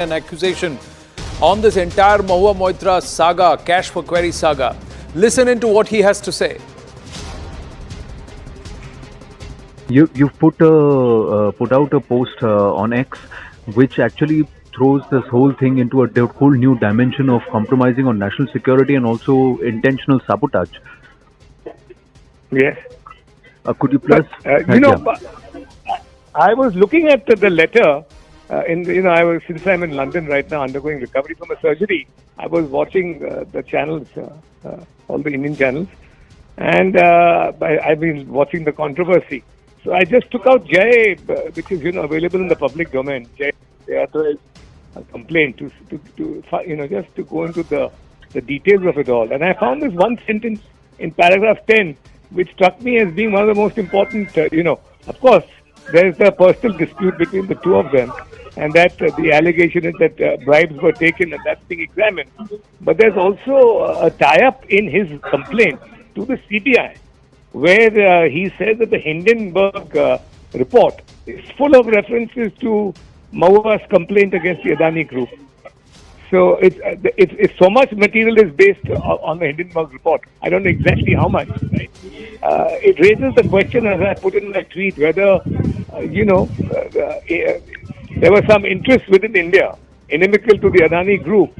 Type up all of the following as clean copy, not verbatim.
an accusation on this entire Mahua Moitra saga, cash for query saga. Listen into what he has to say. You've put out a post on X, which actually throws this whole thing into a whole new dimension of compromising on national security and also intentional sabotage. Yes. Could you please? I was looking at the letter. Since I'm in London right now, undergoing recovery from a surgery, I was watching the channels, all the Indian channels, and I've been watching the controversy. So I just took out Jai, which is available in the public domain. Jai authorized a complaint to just to go into the details of it all, and I found this one sentence in paragraph 10, which struck me as being one of the most important. Of course, there is a personal dispute between the two of them, and that the allegation is that bribes were taken, and that's being examined. But there's also a tie-up in his complaint to the CBI, where he says that the Hindenburg report is full of references to Mahua's complaint against the Adani Group. So it's so much material is based on the Hindenburg report. I don't know exactly how much. Right? It raises the question, as I put in my tweet, whether there was some interest within India inimical to the Adani Group,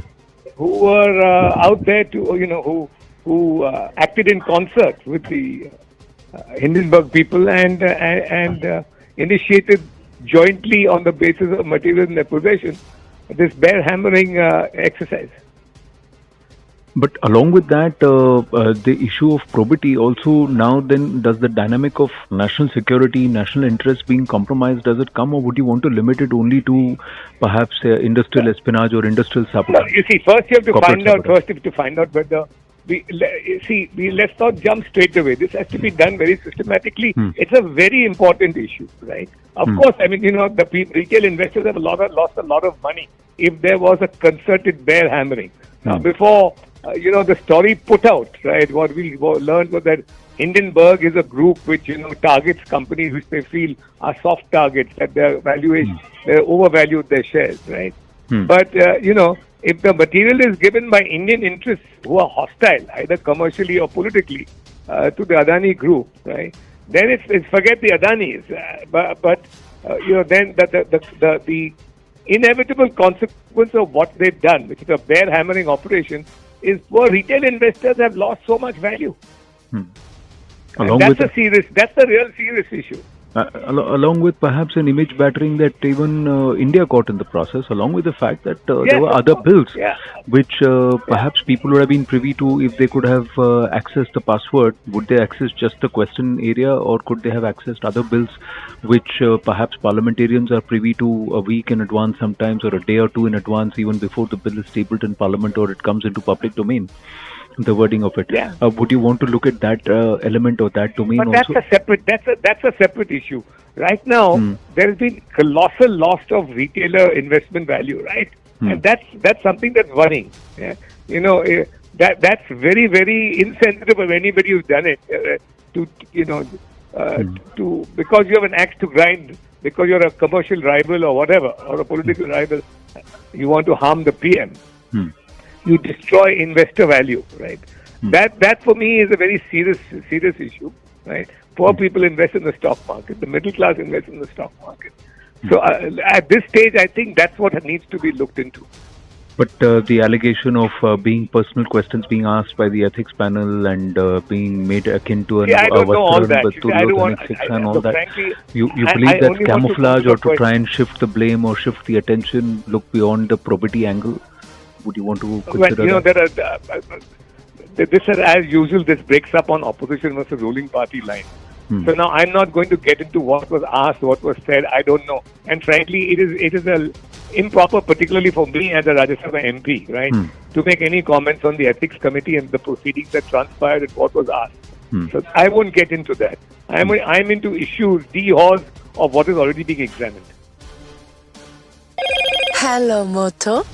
who were out there to who acted in concert with the Hindenburg people and initiated jointly on the basis of material in their possession this bear hammering exercise. But along with that, the issue of probity also now then, does the dynamic of national security, national interest being compromised, does it come, or would you want to limit it only to perhaps industrial espionage or industrial sabotage? No, you see, first you have to find out whether let's not jump straight away. This has to be done very systematically. It's a very important issue, right? Of course, I mean, the retail investors have lost a lot of money if there was a concerted bear hammering. Now, before, the story put out, right, what we learned was that Hindenburg is a group which, targets companies which they feel are soft targets, that their valuation, they overvalued their shares, right? But, if the material is given by Indian interests who are hostile, either commercially or politically, to the Adani Group, right, then it's forget the Adanis. Then the inevitable consequence of what they've done, which is a bear hammering operation, is poor retail investors have lost so much value. That's a real serious issue. Along with perhaps an image battering that even India got in the process, along with the fact that there were other bills which perhaps people would have been privy to if they could have accessed the password. Would they access just the question area, or could they have accessed other bills which perhaps parliamentarians are privy to a week in advance sometimes, or a day or two in advance, even before the bill is tabled in parliament or it comes into public domain? The wording of it. Would you want to look at that element or that domain also? But that's a separate issue. Right now, there has been colossal loss of retailer investment value, right? And that's something that's worrying. Yeah? That's very, very insensitive of anybody who's done it. Because you have an axe to grind, because you're a commercial rival or whatever, or a political rival, you want to harm the PM. You destroy investor value, right? That for me is a very serious issue, right? Poor people invest in the stock market. The middle class invest in the stock market. So at this stage, I think that's what needs to be looked into. But the allegation of being personal questions being asked by the ethics panel and being made akin to I don't know all that. Frankly, you believe that's camouflage or to try and shift the blame or shift the attention, look beyond the probity angle? Would you want to consider that? This, as usual, this breaks up on opposition versus ruling party line. So now I'm not going to get into what was asked, what was said. I don't know. And frankly, it is improper, particularly for me as a Rajya Sabha MP, right, to make any comments on the Ethics Committee and the proceedings that transpired and what was asked. So I won't get into that. I'm into issues, de-horse of what is already being examined. Hello, Moto.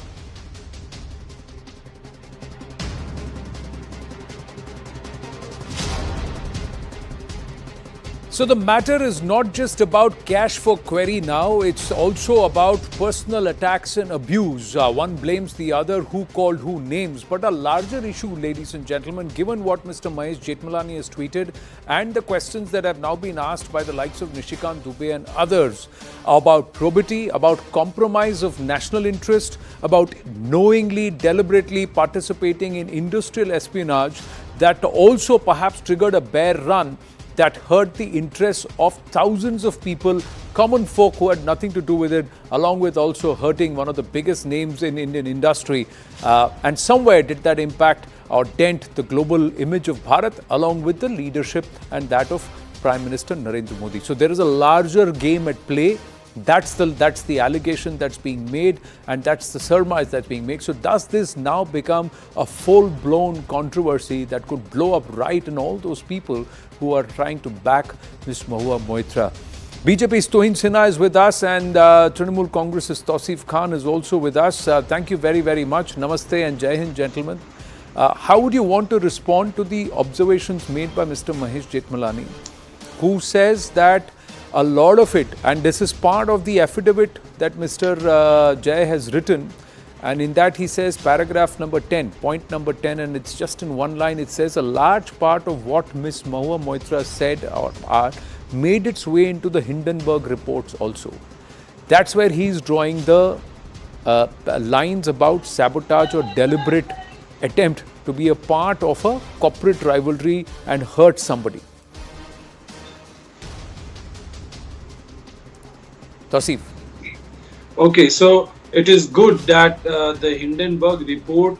So the matter is not just about cash for query now, it's also about personal attacks and abuse. One blames the other, who called who names. But a larger issue, ladies and gentlemen, given what Mr. Mahesh Jethmalani has tweeted and the questions that have now been asked by the likes of Nishikant Dubey and others about probity, about compromise of national interest, about knowingly, deliberately participating in industrial espionage that also perhaps triggered a bear run that hurt the interests of thousands of people, common folk who had nothing to do with it, along with also hurting one of the biggest names in Indian industry. And somewhere did that impact or dent the global image of Bharat, along with the leadership and that of Prime Minister Narendra Modi. So there is a larger game at play. That's the allegation that's being made, and that's the surmise that's being made. So does this now become a full-blown controversy that could blow up right in all those people who are trying to back Ms. Mahua Moitra? BJP's Tohin Sinha is with us, and Trinamool Congress's Tausif Khan is also with us. Thank you very, very much. Namaste and Jai Hind, gentlemen. How would you want to respond to the observations made by Mr. Mahesh Jethmalani, who says that a lot of it, and this is part of the affidavit that Mr. Jay has written, and in that he says paragraph number 10, point number 10, and it's just in one line, it says a large part of what Ms. Mahua Moitra said or made its way into the Hindenburg reports also. That's where he's drawing the lines about sabotage or deliberate attempt to be a part of a corporate rivalry and hurt somebody. Tausif. Okay, so it is good that the Hindenburg report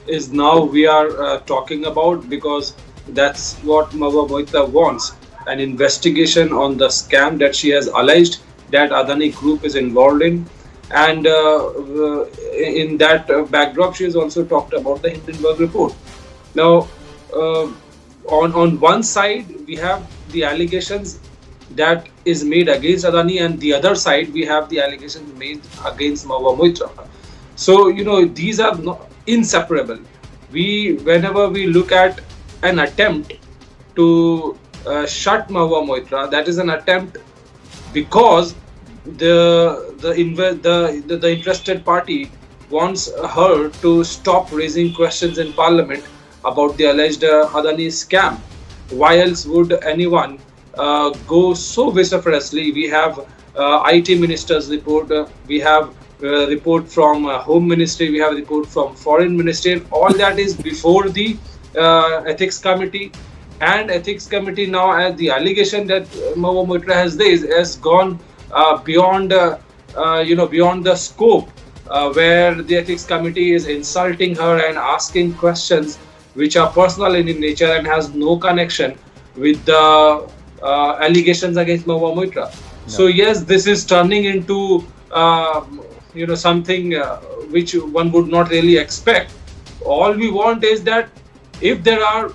is now we are talking about, because that's what Mahua Moitra wants, an investigation on the scam that she has alleged that Adani Group is involved in. And in that backdrop, she has also talked about the Hindenburg report. Now, on one side, we have the allegations that is made against Adani, and the other side we have the allegations made against Mahua Moitra. So, you know, these are not inseparable. Whenever we look at an attempt to shut Mahua Moitra, that is an attempt because the interested party wants her to stop raising questions in Parliament about the alleged Adani scam. Why else would anyone go so vociferously? We have IT minister's report, we have report from Home Ministry, we have report from Foreign Ministry, and all that is before the Ethics Committee. And Ethics Committee now, as the allegation that Mahua Moitra has raised, has gone beyond beyond the scope where the Ethics Committee is insulting her and asking questions which are personal in nature and has no connection with the allegations against Mahua Moitra. No. So yes, this is turning into something which one would not really expect. All we want is that if Mahua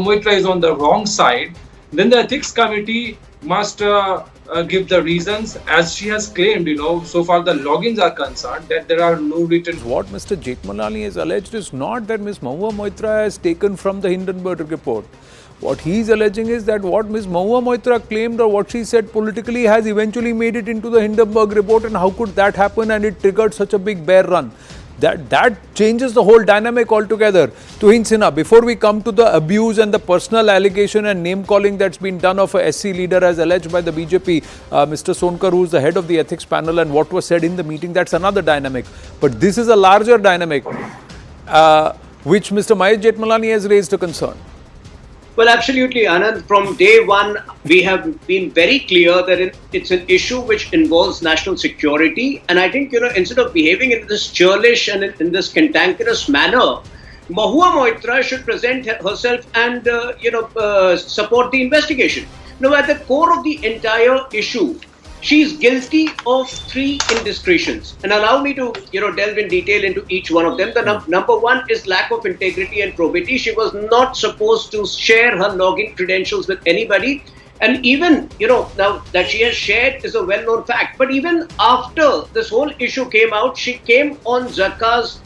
Moitra is on the wrong side, then the Ethics Committee must give the reasons, as she has claimed. So far the logins are concerned, that there are no written. What Mr. Jethmalani has alleged is not that Ms. Mahua Moitra has taken from the Hindenburg report. What he is alleging is that what Ms. Mahua Moitra claimed or what she said politically has eventually made it into the Hindenburg report, and how could that happen, and it triggered such a big bear run. That changes the whole dynamic altogether. Tohin Sinha, before we come to the abuse and the personal allegation and name calling that's been done of a SC leader as alleged by the BJP, Mr. Sonkar, who is the head of the ethics panel, and what was said in the meeting, that's another dynamic. But this is a larger dynamic which Mr. Mahesh Jethmalani has raised a concern. Well, absolutely, Anand. From day one, we have been very clear that it's an issue which involves national security. And I think, instead of behaving in this churlish and in this cantankerous manner, Mahua Moitra should present herself and, support the investigation. Now, at the core of the entire issue, she is guilty of 3 indiscretions. And allow me to, delve in detail into each one of them. The number one is lack of integrity and probity. She was not supposed to share her login credentials with anybody. And even, now that she has shared is a well-known fact. But even after this whole issue came out, she came on Zakka's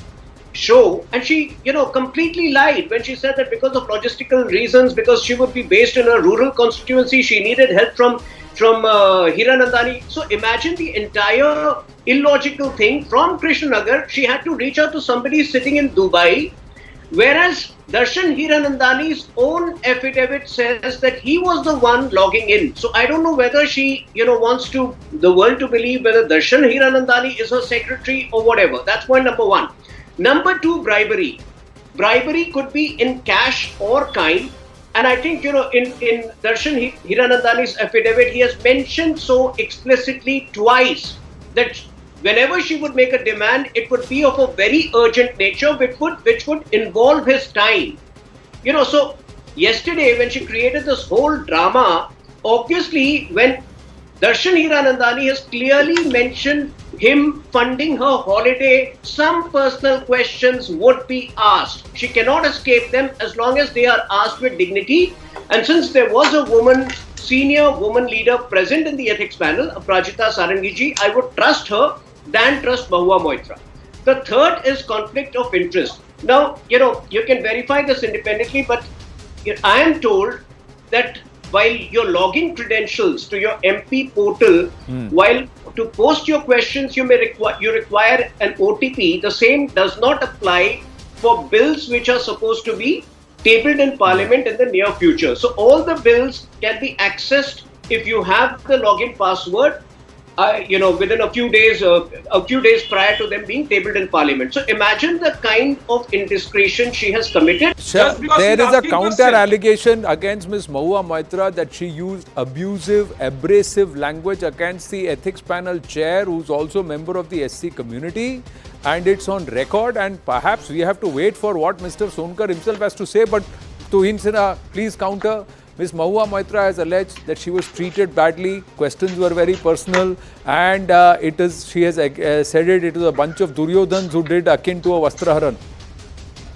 show, and she, completely lied when she said that because of logistical reasons, because she would be based in a rural constituency, she needed help from Hiranandani. So imagine the entire illogical thing. From Krishnanagar, she had to reach out to somebody sitting in Dubai, whereas Darshan Hiranandani's own affidavit says that he was the one logging in. So I don't know whether she, wants the world to believe whether Darshan Hiranandani is her secretary or whatever. That's point number one. Number two, bribery. Bribery could be in cash or kind. And I think, in Darshan Hiranandani's affidavit, he has mentioned so explicitly twice that whenever she would make a demand, it would be of a very urgent nature, which would involve his time. So yesterday when she created this whole drama, obviously when Darshan Hiranandani has clearly mentioned him funding her holiday, some personal questions would be asked. She cannot escape them as long as they are asked with dignity. And since there was a senior woman leader present in the ethics panel, Aprajita Sarangiji, I would trust her than trust Mahua Moitra. The third is conflict of interest. Now, you can verify this independently, but I am told that while you're logging credentials to your MP portal, while to post your questions you require an OTP, the same does not apply for bills which are supposed to be tabled in Parliament in the near future. So all the bills can be accessed if you have the login password, within a few days prior to them being tabled in Parliament. So imagine the kind of indiscretion she has committed. Sure. There is a counter allegation against Ms. Mahua Moitra that she used abusive, abrasive language against the ethics panel chair, who's also a member of the SC community, and it's on record. And perhaps we have to wait for what Mr. Sonkar himself has to say. But Tuhin Sinha, please counter. Ms. Mahua Moitra has alleged that she was treated badly, questions were very personal, and she has said it was a bunch of Duryodhans who did akin to a Vastraharan.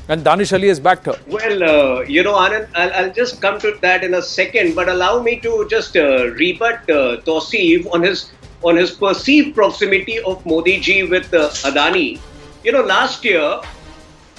And Danish Ali has backed her. Well, Anand, I'll just come to that in a second, but allow me to just rebut Tausif on his perceived proximity of Modi ji with Adani. Last year,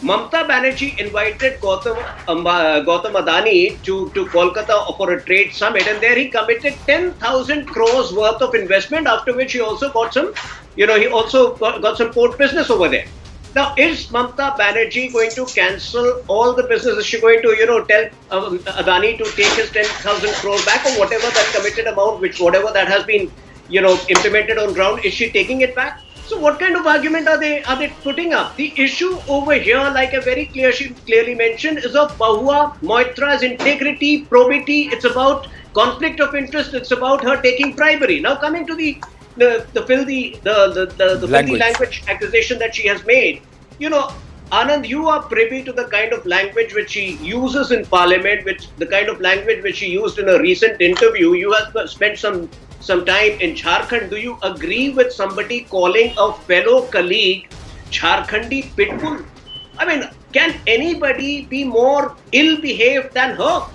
Mamta Banerjee invited Gautam Adani to Kolkata for a trade summit, and there he committed 10,000 crores worth of investment, after which he also got some, got some port business over there. Now, is Mamta Banerjee going to cancel all the business? Is she going to, tell Adani to take his 10,000 crores back, or whatever that committed amount, whatever that has been, implemented on ground, is she taking it back? So what kind of argument are they putting up? The issue over here, like I very clearly mentioned, is of Mahua Moitra's integrity, probity. It's about conflict of interest. It's about her taking bribery. Now coming to the filthy language accusation that she has made. Anand, you are privy to the kind of language which she uses in Parliament, the kind of language which she used in a recent interview. You have spent some time in Jharkhand. Do you agree with somebody calling a fellow colleague Jharkhandi pitbull? I mean, can anybody be more ill-behaved than her?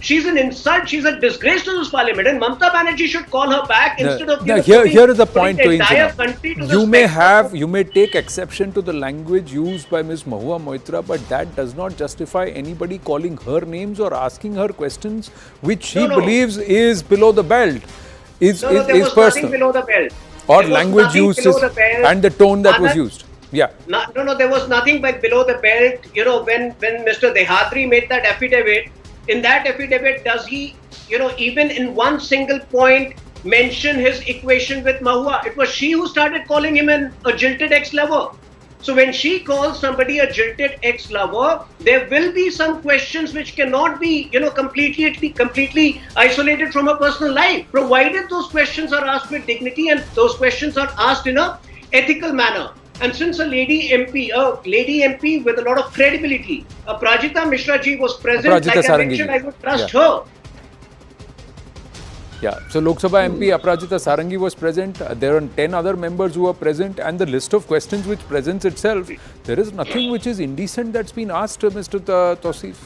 She's an insult. She's a disgrace to this Parliament, and Mamta Banerjee should call her back instead of here is the point to entire country to you may take exception to the language used by Ms. Mahua Moitra, but that does not justify anybody calling her names or asking her questions which she believes is below the belt. Is personal. Below the belt. Or language used and the tone that was used. Yeah. No, there was nothing but below the belt. When Mr. Dehadri made that affidavit, in that affidavit, does he, even in one single point, mention his equation with Mahua? It was she who started calling him a jilted ex-lover. So when she calls somebody a jilted ex-lover, there will be some questions which cannot be, completely isolated from her personal life, provided those questions are asked with dignity and those questions are asked in a ethical manner. And since a lady MP with a lot of credibility, Aprajita Mishra ji was present, like I mentioned, I would trust her. Yeah, so Lok Sabha MP Aprajita Sarangi was present. There are 10 other members who are present, and the list of questions which presents itself, there is nothing which is indecent that's been asked, Mr. Tausif.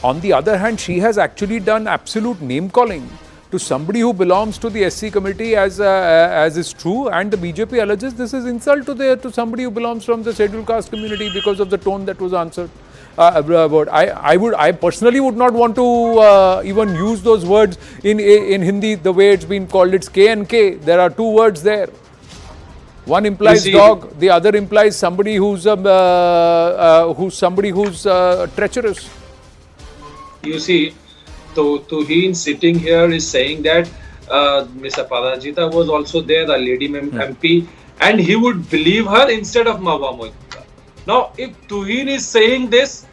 On the other hand, she has actually done absolute name calling. to somebody who belongs to the SC committee as is true, and the BJP alleges this is insult to somebody who belongs from the scheduled caste community because of the tone that was answered. But I personally would not want to even use those words in Hindi the way it's been called. It's K and K. There are two words there. One implies dog, the other implies somebody who's treacherous. You see, Tuhin sitting here is saying that Ms. Aparajita was also there, the lady MP, and he would believe her instead of Mahua Moitra. Now, if Tuhin is saying this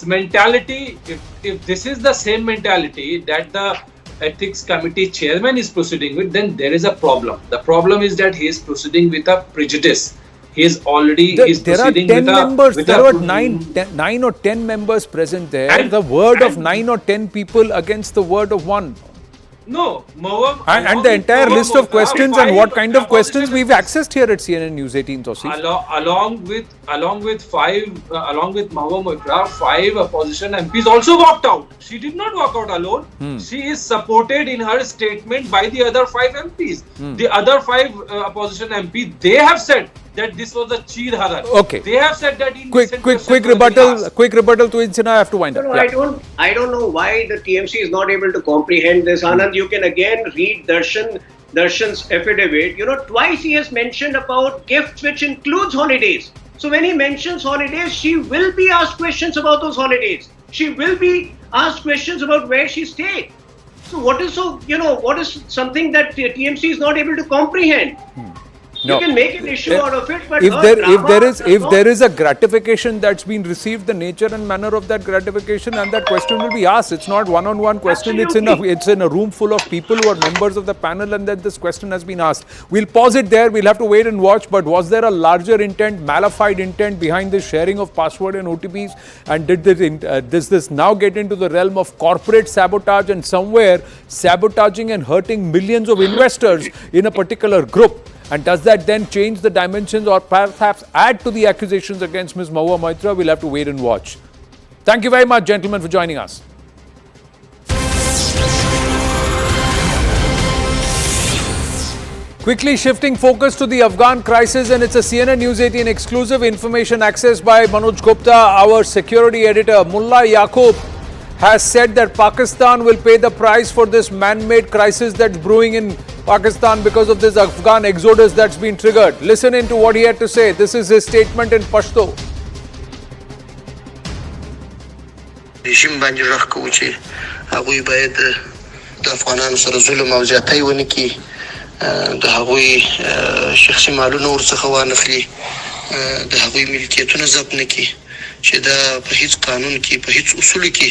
mentality, if this is the same mentality that the Ethics Committee chairman is proceeding with, then there is a problem. The problem is that he is proceeding with a prejudice. He is already there are 10 members. There were 9 or 10 members present there. And the word of 9 or 10 people against the word of one. No, and the entire list of questions and what kind of questions we've accessed here at CNN News 18. Along with Mahua Moitra, 5 opposition MPs also walked out. She did not walk out alone. She is supported in her statement by the other 5 MPs. The other 5 opposition MPs, they have said that this was a cheer harar. Okay. They have said that in quick rebuttal to Insana. I have to wind up. No, I don't know why the TMC is not able to comprehend this. Anand, you can again read Darshan's affidavit. Twice he has mentioned about gifts, which includes holidays. So when he mentions holidays, she will be asked questions about those holidays. She will be asked questions about where she stayed. So what is something that TMC is not able to comprehend? No. You can make an issue out of it, but if there is a gratification that's been received, the nature and manner of that gratification and that question will be asked. It's not one-on-one question. Absolutely. It's in a room full of people who are members of the panel, and then this question has been asked. We'll pause it there. We'll have to wait and watch. But was there a larger intent, malified intent behind this sharing of password and OTPs? And did this now get into the realm of corporate sabotage and somewhere sabotaging and hurting millions of investors in a particular group? And does that then change the dimensions or perhaps add to the accusations against Ms. Mahua Moitra? We'll have to wait and watch. Thank you very much, gentlemen, for joining us. Quickly shifting focus to the Afghan crisis, and it's a CNN News 18 exclusive information accessed by Manoj Gupta, our security editor. Mullah Yaqub has said that Pakistan will pay the price for this man-made crisis that's brewing in Pakistan because of this Afghan exodus that's been triggered. Listen in to what he had to say. This is his statement in Pashto. رژیم باندې رخ کوو چې هغوی باید د افغانانو سره ظلم او زیاتی ونه کړي، د هغوی شخصي مالونه ورڅخه وانخلي، د هغوی ملکیتونه ضبط نه کړي، چې دا په هیڅ قانون کې په هیڅ اصولو کې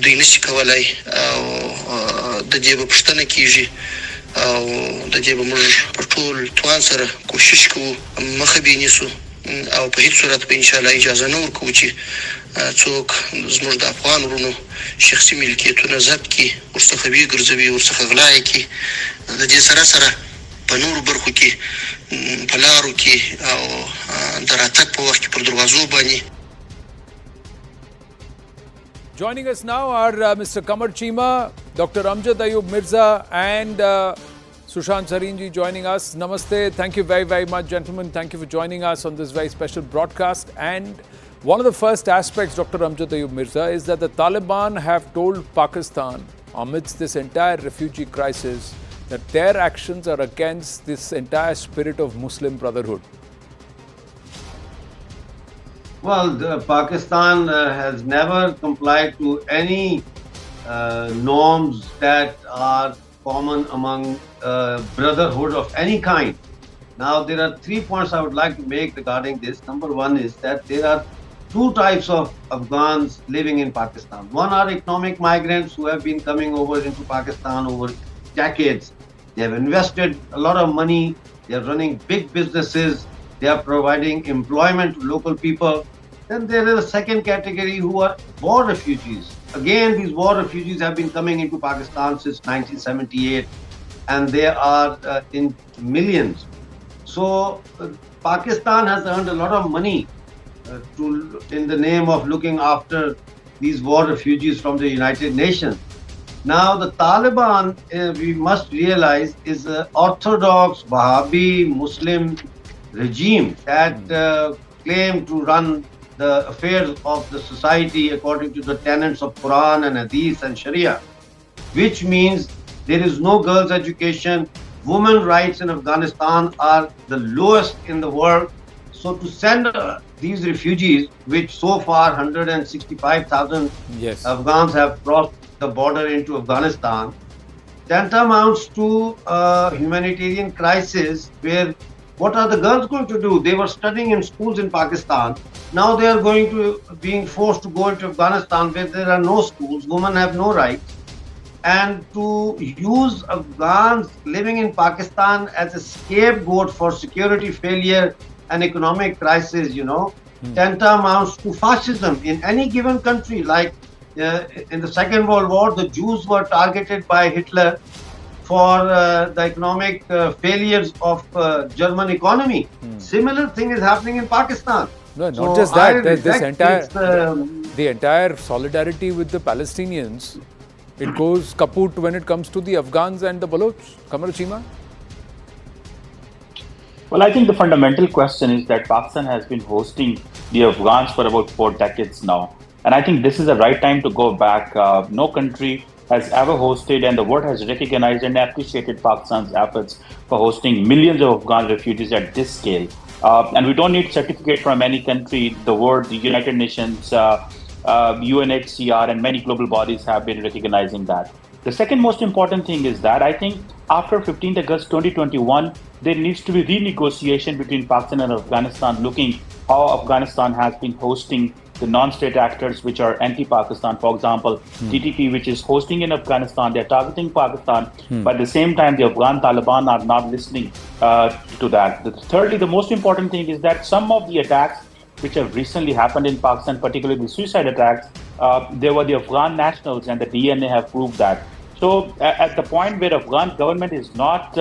دوی نشي کولای، او د دې به پوښتنه کیږي او د دې به موږ په ټول توان سره کوشش کوو مخه به نیسو، او په هیڅ صورت به انشاءالله اجازه نه ورکوو چې څوک زموږ د افغان ورونو شخصي ملکیتونه ضبط کړي، ورڅخه وګرځوي، ورڅخه غلا یې کړي. د دې سره په نورو برخو کې په لارو کې او د راتګ په وخت کې پر دروازو باندې. Joining us now are Mr. Kamar Chima, Dr. Amjad Ayub Mirza, and Sushant Sarinji joining us. Namaste. Thank you very, very much, gentlemen. Thank you for joining us on this very special broadcast. And one of the first aspects, Dr. Amjad Ayub Mirza, is that the Taliban have told Pakistan, amidst this entire refugee crisis, that their actions are against this entire spirit of Muslim brotherhood. Well, Pakistan has never complied to any norms that are common among brotherhood of any kind. Now, there are 3 points I would like to make regarding this. Number one is that there are 2 types of Afghans living in Pakistan. One are economic migrants who have been coming over into Pakistan over decades. They have invested a lot of money. They are running big businesses. They are providing employment to local people. Then there is a second category who are war refugees. Again, these war refugees have been coming into Pakistan since 1978, and they are in millions. So Pakistan has earned a lot of money in the name of looking after these war refugees from the United Nations. Now, the Taliban, we must realize, is an orthodox Wahhabi Muslim regime that claim to run the affairs of the society according to the tenets of Quran and Hadith and Sharia, which means there is no girls' education. Women rights in Afghanistan are the lowest in the world. So to send these refugees, which so far 165,000 Afghans have crossed the border into Afghanistan, tantamounts to a humanitarian crisis where what are the girls going to do? They were studying in schools in Pakistan. Now they are being forced to go into Afghanistan where there are no schools, women have no rights. And to use Afghans living in Pakistan as a scapegoat for security failure and economic crisis, tantamounts to fascism in any given country. Like in the Second World War, the Jews were targeted by Hitler for the economic failures of German economy. Similar thing is happening in Pakistan. No, not just that. The entire solidarity with the Palestinians, it goes kaput when it comes to the Afghans and the Baloch. Qamar Cheema? Well, I think the fundamental question is that Pakistan has been hosting the Afghans for about 4 decades now. And I think this is the right time to go back. No country has ever hosted, and the world has recognized and appreciated Pakistan's efforts for hosting millions of Afghan refugees at this scale. And we don't need certificate from any country. The world, the United Nations, UNHCR, and many global bodies have been recognizing that. The second most important thing is that I think after 15th August 2021, there needs to be renegotiation between Pakistan and Afghanistan, looking how Afghanistan has been hosting the non-state actors which are anti-Pakistan. For example, TTP, which is hosting in Afghanistan, they're targeting Pakistan, but at the same time, the Afghan Taliban are not listening to that. Thirdly, the most important thing is that some of the attacks which have recently happened in Pakistan, particularly the suicide attacks, they were the Afghan nationals, and the DNA have proved that. So at the point where Afghan government is not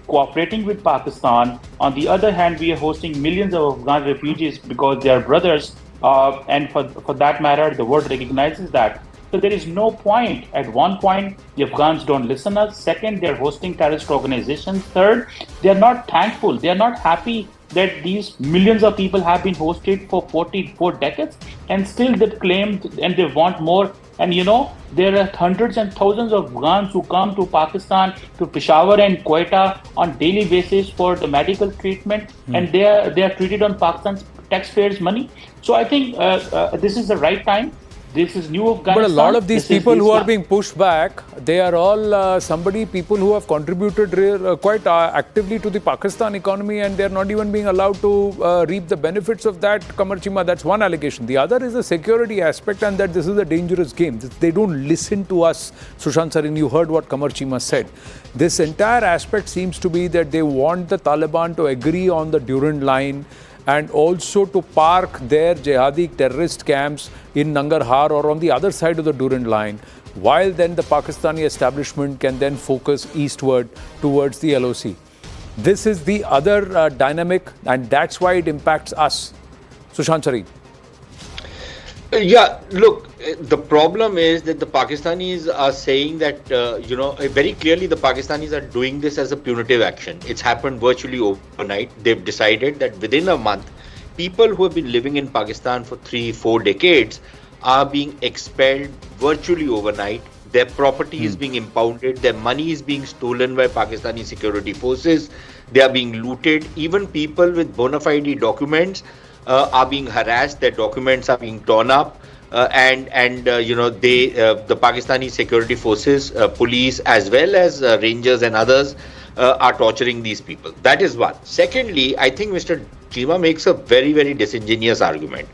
cooperating with Pakistan, on the other hand, we are hosting millions of Afghan refugees because they are brothers, and for that matter, the world recognizes that. So there is no point. At one point, the Afghans don't listen to us. Second, they're hosting terrorist organizations. Third, they're not thankful. They're not happy that these millions of people have been hosted for 44 decades, and still they've claimed and they want more. And there are hundreds and thousands of Afghans who come to Pakistan, to Peshawar and Quetta on daily basis for the medical treatment, and they are treated on Pakistan's taxpayers' money. So I think this is the right time. This is new Afghanistan. But a lot of these people who are being pushed back, they are all people who have contributed quite actively to the Pakistan economy, and they are not even being allowed to reap the benefits of that. Qamar Cheema, that's one allegation. The other is the security aspect, and that this is a dangerous game. They don't listen to us. Sushant Sarin, you heard what Qamar Cheema said. This entire aspect seems to be that they want the Taliban to agree on the Durand line, and also to park their jihadi terrorist camps in Nangarhar or on the other side of the Durand line, while then the Pakistani establishment can then focus eastward towards the LOC. This is the other dynamic, and that's why it impacts us. Sushant Sarin. Yeah, look, the problem is that the Pakistanis are saying that, very clearly the Pakistanis are doing this as a punitive action. It's happened virtually overnight. They've decided that within a month, people who have been living in Pakistan for 3-4 decades are being expelled virtually overnight. Their property is being impounded. Their money is being stolen by Pakistani security forces. They are being looted. Even people with bona fide documents are being harassed. Their documents are being torn up, the Pakistani security forces, police, as well as rangers and others are torturing these people. That is one. Secondly, I think Mr. Cheema makes a very, very disingenuous argument.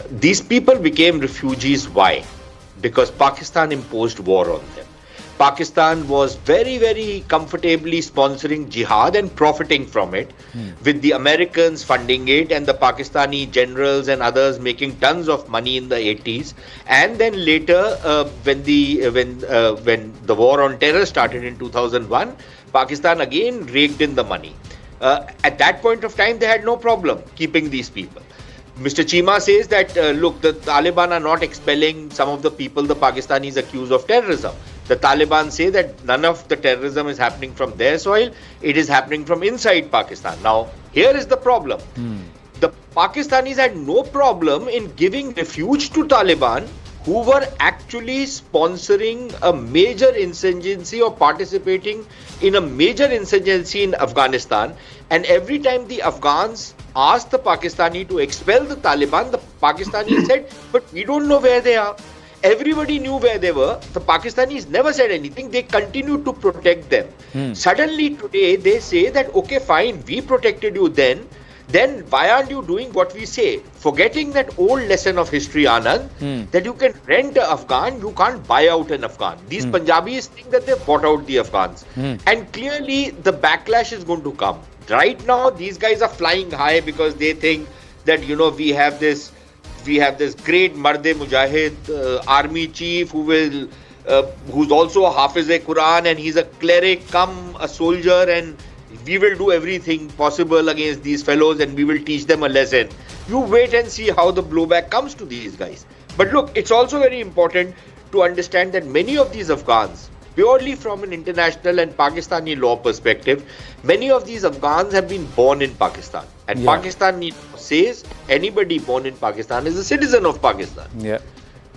These people became refugees. Why? Because Pakistan imposed war on them. Pakistan was very, very comfortably sponsoring jihad and profiting from it, with the Americans funding it and the Pakistani generals and others making tons of money in the 80s. And then later, when the war on terror started in 2001, Pakistan again raked in the money. At that point of time, they had no problem keeping these people. Mr. Cheema says that, look, the Taliban are not expelling some of the people the Pakistanis accuse of terrorism. The Taliban say that none of the terrorism is happening from their soil, it is happening from inside Pakistan. Now, here is the problem. The Pakistanis had no problem in giving refuge to Taliban, who were actually sponsoring a major insurgency or participating in a major insurgency in Afghanistan. And every time the Afghans asked the Pakistani to expel the Taliban, the Pakistanis said, but we don't know where they are. Everybody knew where they were. The Pakistanis never said anything. They continued to protect them. Suddenly today they say that, okay, fine, we protected you then why aren't you doing what we say? Forgetting that old lesson of history, Anand, that you can rent an Afghan, you can't buy out an Afghan. These Punjabis think that they've bought out the Afghans. And clearly the backlash is going to come. Right now, these guys are flying high because they think that, we have this great Marde Mujahid army chief who's also a Hafiz-e-Quran, and he's a cleric come a soldier, and we will do everything possible against these fellows and we will teach them a lesson. You wait and see how the blowback comes to these guys. But look, it's also very important to understand that many of these Afghans, purely from an international and Pakistani law perspective, many of these Afghans have been born in Pakistan. And Pakistan says anybody born in Pakistan is a citizen of Pakistan.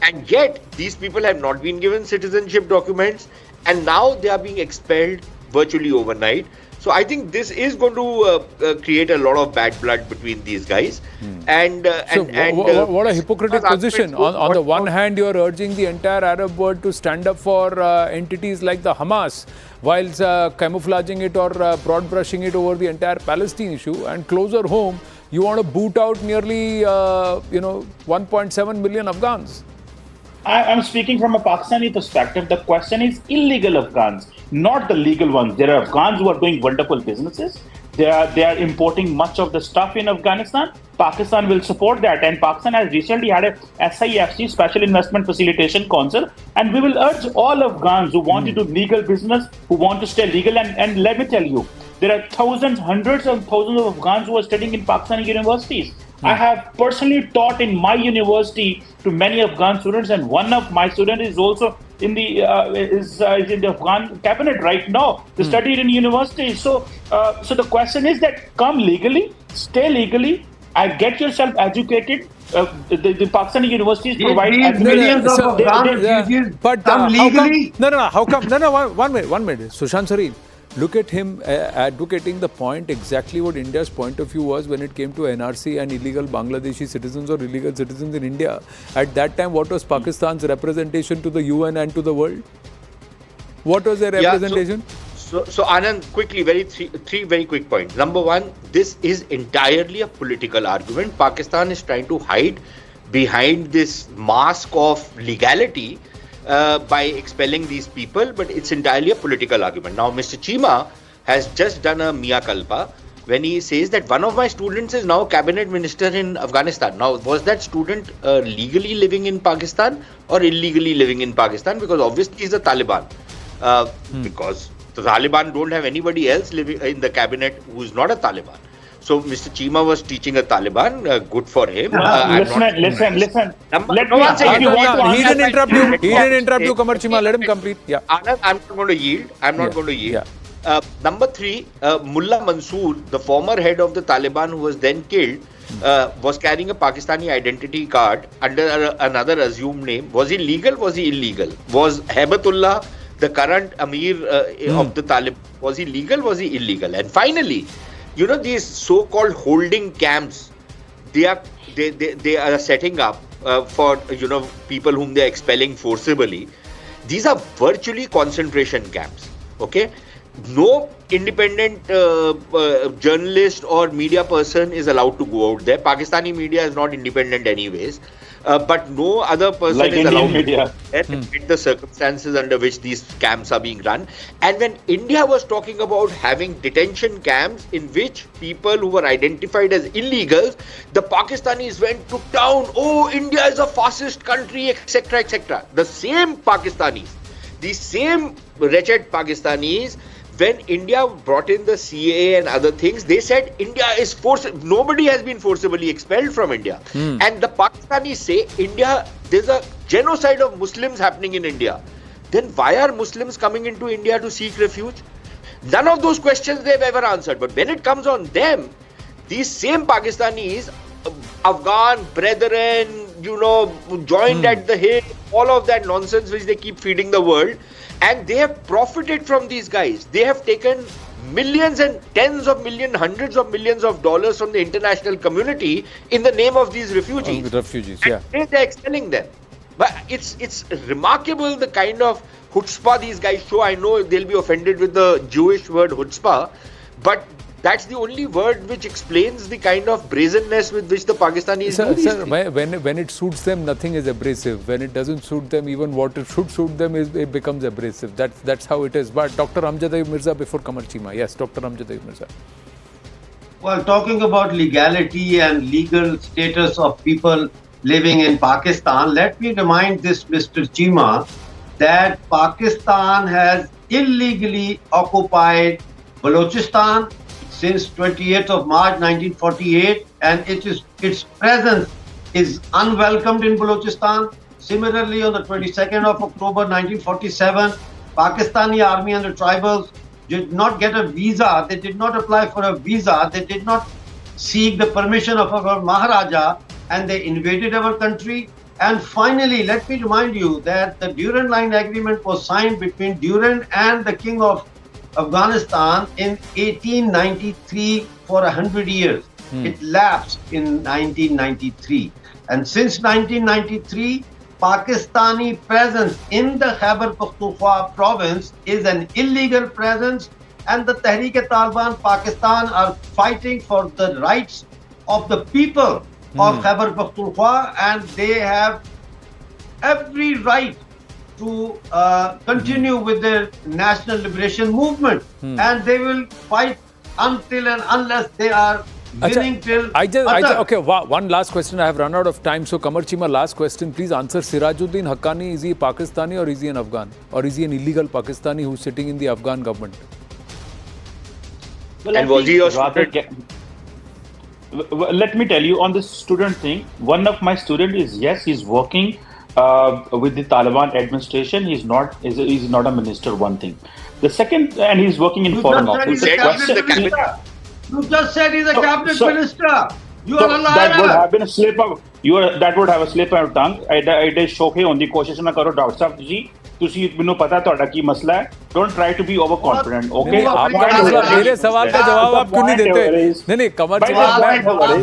And yet, these people have not been given citizenship documents, and now they are being expelled virtually overnight. So I think this is going to create a lot of bad blood between these guys. What a hypocritical position. On the one hand, you are urging the entire Arab world to stand up for entities like the Hamas, whilst camouflaging it or broad brushing it over the entire Palestine issue. And closer home, you want to boot out nearly 1.7 million Afghans. I'm speaking from a Pakistani perspective. The question is illegal Afghans, not the legal ones. There are Afghans who are doing wonderful businesses. They are importing much of the stuff in Afghanistan. Pakistan will support that. And Pakistan has recently had a SIFC, Special Investment Facilitation Council. And we will urge all Afghans who want to do legal business, who want to stay legal. And let me tell you, there are thousands, hundreds of thousands of Afghans who are studying in Pakistani universities. I have personally taught in my university to many Afghan students, and one of my students is also in the in the Afghan cabinet right now. They studied in university. So the question is that come legally, stay legally, and get yourself educated. The Pakistani universities provide millions of Afghans, but come legally. How come? One minute. Sushant Sareen. Look at him advocating the point exactly what India's point of view was when it came to NRC and illegal Bangladeshi citizens or illegal citizens in India. At that time, what was Pakistan's representation to the UN and to the world? What was their representation? So Anand, quickly, three very quick points. Number one, this is entirely a political argument. Pakistan is trying to hide behind this mask of legality by expelling these people, but it's entirely a political argument. Now, Mr. Cheema has just done a mea culpa when he says that one of my students is now cabinet minister in Afghanistan. Now, was that student legally living in Pakistan or illegally living in Pakistan? Because obviously he's a Taliban. Because the Taliban don't have anybody else living in the cabinet who is not a Taliban. So Mr. Cheema was teaching a Taliban. Good for him. Listen. He didn't interrupt you. He didn't interrupt you, Kamar Cheema. Let him complete. Yeah. Anand, I'm not going to yield. Yeah. Number three, Mullah Mansoor, the former head of the Taliban who was then killed, was carrying a Pakistani identity card under another assumed name. Was he legal? Was he illegal? Was Haibatullah, the current Amir of the Taliban, was he legal? Was he illegal? And finally, these so-called holding camps, they are setting up for people whom they are expelling forcibly. These are virtually concentration camps. Okay, no independent journalist or media person is allowed to go out there. Pakistani media is not independent anyways. But no other person is allowed to go there with the circumstances under which these camps are being run. And when India was talking about having detention camps in which people who were identified as illegals, the Pakistanis went to town. Oh, India is a fascist country, etc., etc. The same Pakistanis, the same wretched Pakistanis, when India brought in the CAA and other things, they said India is nobody has been forcibly expelled from India. And the Pakistanis say there's a genocide of Muslims happening in India. then why are Muslims coming into India to seek refuge? None of those questions they've ever answered. But when it comes on them, these same Pakistanis, Afghan brethren, joined at the hip, all of that nonsense which they keep feeding the world, and they have profited from these guys. They have taken millions and tens of millions, hundreds of millions of dollars from the international community in the name of these refugees. Yeah. And they're excelling them. But it's remarkable the kind of chutzpah these guys show. I know they'll be offended with the Jewish word chutzpah, but that's the only word which explains the kind of brazenness with which the Pakistanis do these things. When it suits them, nothing is abrasive. When it doesn't suit them, even what it should suit them, it becomes abrasive. That's how it is. But Dr. Amjad Ayub Mirza before Qamar Cheema. Yes, Dr. Amjad Ayub Mirza. Well, talking about legality and legal status of people living in Pakistan, let me remind this Mr. Cheema that Pakistan has illegally occupied Balochistan since 28th of March 1948, and its presence is unwelcomed in Balochistan. Similarly, on the 22nd of October 1947, Pakistani army and the tribals did not get a visa. They did not apply for a visa. They did not seek the permission of our Maharaja, and they invaded our country. And finally, let me remind you that the Durand Line Agreement was signed between Durand and the King of Afghanistan in 1893 for 100 years. It lapsed in 1993. And since 1993, Pakistani presence in the Khyber Pakhtunkhwa province is an illegal presence, and the Tehreek-e-Taliban Pakistan are fighting for the rights of the people of Khyber Pakhtunkhwa, and they have every right to continue with their national liberation movement, and they will fight until and unless they are winning till. Okay, one last question. I have run out of time. So, Qamar Cheema, last question. Please answer. Sirajuddin Haqqani, is he Pakistani or is he an Afghan? Or is he an illegal Pakistani who's sitting in the Afghan government? Well, and was he your student? Let me tell you on this student thing. One of my students is, yes, he's working with the Taliban administration. He's not a minister, one thing. The second, and he's working in foreign office. You just said he's a cabinet minister. You are a liar. That would have been a slip of that would have a slip of tongue. It is showing on the कोशिश ना करो doctor साहब जी तुसी मेनू पता ਤੁਹਾਡਾ ਕੀ ਮਸਲਾ है. Don't try to be overconfident. Okay. मेरे सवाल का जवाब आप क्यों नहीं देते? नहीं कमर चीमा,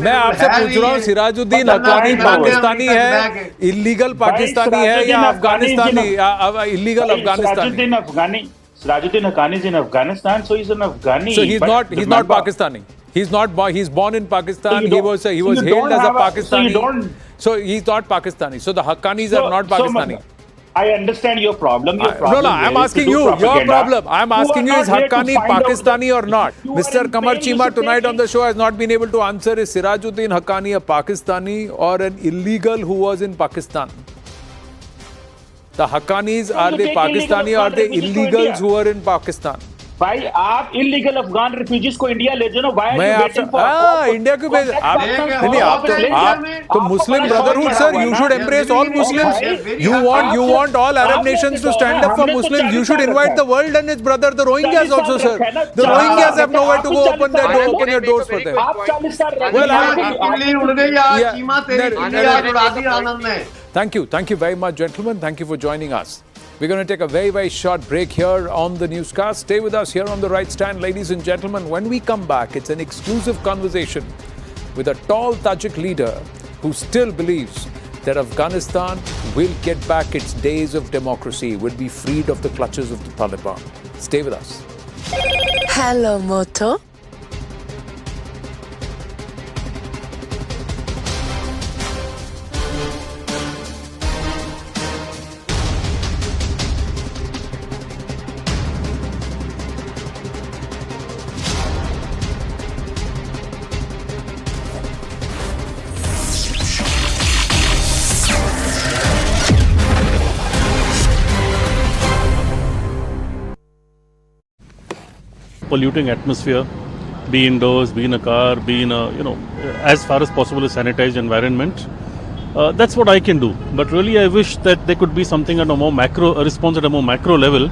मैं आपसे पूछ रहा हूँ, सिराजुद्दीन हक्कानी पाकिस्तानी है, इलीगल पाकिस्तानी है या अफगानिस्तानी, illegal अफगानिस्तानी? Sirajuddin Haqqani is in Afghanistan, so he's an Afghani. So he's not Pakistani. He's born in Pakistan. He was hailed as a Pakistani. So he's not Pakistani. So the Haqqanis are not Pakistani. I understand your problem. No, I'm asking you. Your problem. I'm asking you, is Haqqani Pakistani or not? Mr. Qamar Cheema tonight on the show has not been able to answer, is Sirajuddin Haqqani a Pakistani or an illegal who was in Pakistan? The Haqqanis, are they Pakistani or are they illegals who are in Pakistan? भाई आप illegal Afghan refugees को India ले जाओ. India क्यों भेज? आप तो Muslim Brotherhood sir, you should embrace all Muslims. You want all Arab nations to stand up for Muslims. You should invite the world and its brother, the Rohingyas also, sir. The Rohingyas have nowhere to go. Open your doors for them. Thank you very much, gentlemen. Thank you for joining us. We're going to take a very, very short break here on the newscast. Stay with us here on The Right Stand, ladies and gentlemen. When we come back, it's an exclusive conversation with a tall Tajik leader who still believes that Afghanistan will get back its days of democracy, will be freed of the clutches of the Taliban. Stay with us. Hello, Moto. Polluting atmosphere, be indoors, be in a car, be in a, as far as possible a sanitized environment. That's what I can do. But really, I wish that there could be something at a more macro, a response at a more macro level.